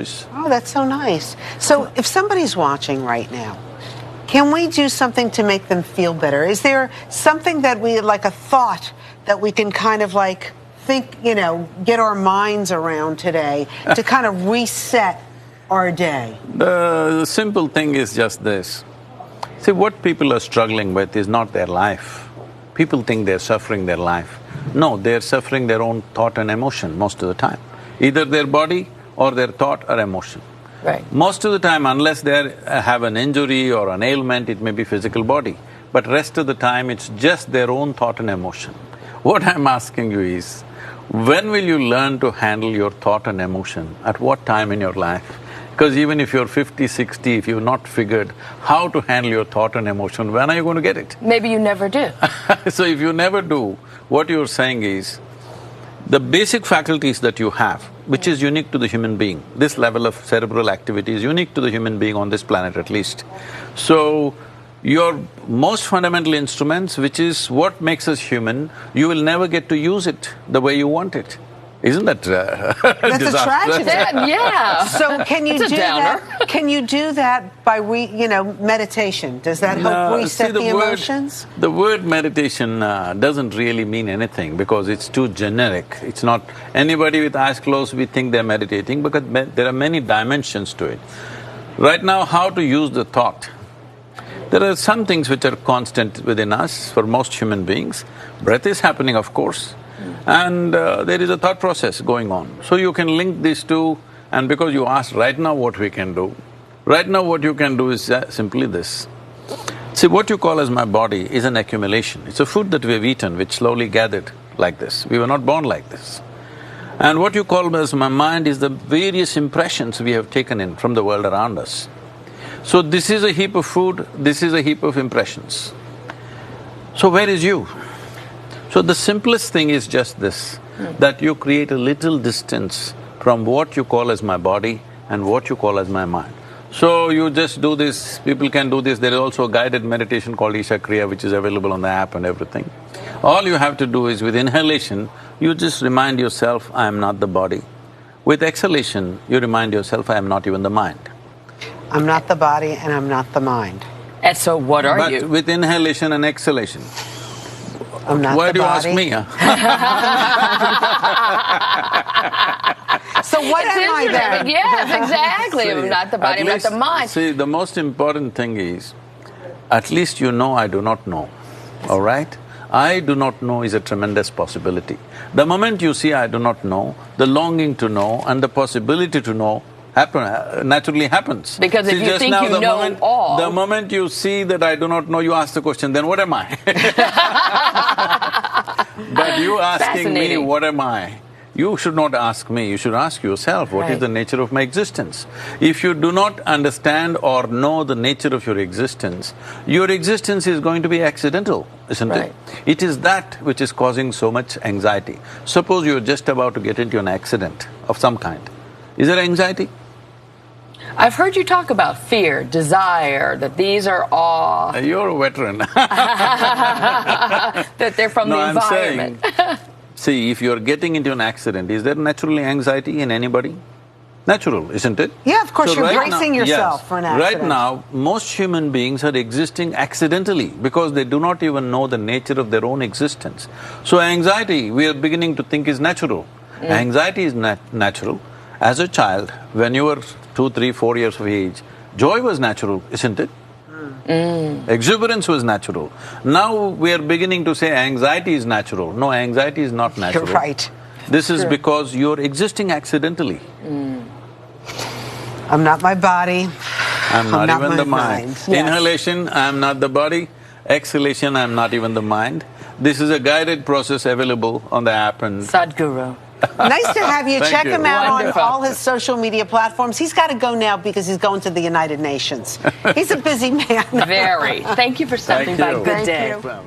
Oh, that's so nice. So if somebody's watching right now, can we do something to make them feel better? Is there something that we, like a thought that we can kind of like think, get our minds around today to kind of reset our day? The simple thing is just this. See, what people are struggling with is not their life. People think they're suffering their life. No, they're suffering their own thought and emotion most of the time. Either their body or their thought or emotion. Right. Most of the time, unless they have an injury or an ailment, it may be physical body. But rest of the time, it's just their own thought and emotion. What I'm asking you is, when will you learn to handle your thought and emotion? At what time in your life? Because even if you're 50, 60, if you've not figured how to handle your thought and emotion, when are you going to get it? Maybe you never do. So if you never do, what you're saying is, the basic faculties that you have, which is unique to the human being, this level of cerebral activity is unique to the human being on this planet at least. So, your most fundamental instruments, which is what makes us human, you will never get to use it the way you want it. Isn't that That's a tragedy. Yeah. So can you do that? Can you do that by meditation? Does that help reset the emotions? The word meditation doesn't really mean anything because it's too generic. It's not… Anybody with eyes closed, we think they're meditating because there are many dimensions to it. Right now, how to use the thought? There are some things which are constant within us for most human beings. Breath is happening, of course. And there is a thought process going on. So you can link these two, and because you asked right now what we can do, right now what you can do is simply this. See, what you call as my body is an accumulation. It's a food that we have eaten which slowly gathered like this. We were not born like this. And what you call as my mind is the various impressions we have taken in from the world around us. So this is a heap of food, this is a heap of impressions. So where is you? So the simplest thing is just this, that you create a little distance from what you call as my body and what you call as my mind. So you just do this, people can do this, there is also a guided meditation called Isha Kriya which is available on the app and everything. All you have to do is with inhalation, you just remind yourself, I am not the body. With exhalation, you remind yourself, I am not even the mind. I'm not the body and I'm not the mind. And so what are you? But with inhalation and exhalation. I'm not Why the do you body. ask me, huh? So what am I then? Yes, exactly. See, I'm not the body, I'm not the mind. See, the most important thing is, at least you know I do not know, all right? I do not know is a tremendous possibility. The moment you see I do not know, the longing to know and the possibility to know naturally happens. Because if you think you know all… The moment you see that I do not know, you ask the question, then what am I? But you asking me, what am I? You should not ask me, you should ask yourself, what is the nature of my existence? If you do not understand or know the nature of your existence is going to be accidental, isn't it? It is that which is causing so much anxiety. Suppose you're just about to get into an accident of some kind. Is there anxiety? I've heard you talk about fear, desire, that these are all… You're a veteran. that they're from the environment. I'm saying, see, if you're getting into an accident, is there naturally anxiety in anybody? Natural, isn't it? Yeah, of course, you're bracing yourself for an accident. Right now, most human beings are existing accidentally because they do not even know the nature of their own existence. So anxiety, we are beginning to think is natural. Anxiety is natural. As a child, when you were 2, 3, 4 years of age, joy was natural, isn't it? Exuberance was natural. Now we are beginning to say anxiety is natural. No, anxiety is not natural. You're right. This is because you're existing accidentally. I'm not my body. I'm not even the mind. Yes. Inhalation, I'm not the body. Exhalation, I'm not even the mind. This is a guided process available on the app and… Sadhguru. Nice to have you. Check him out Wonderful. on all his social media platforms. He's got to go now because he's going to the United Nations. He's a busy man. Very. Thank you for stopping by. Good day. Thank you.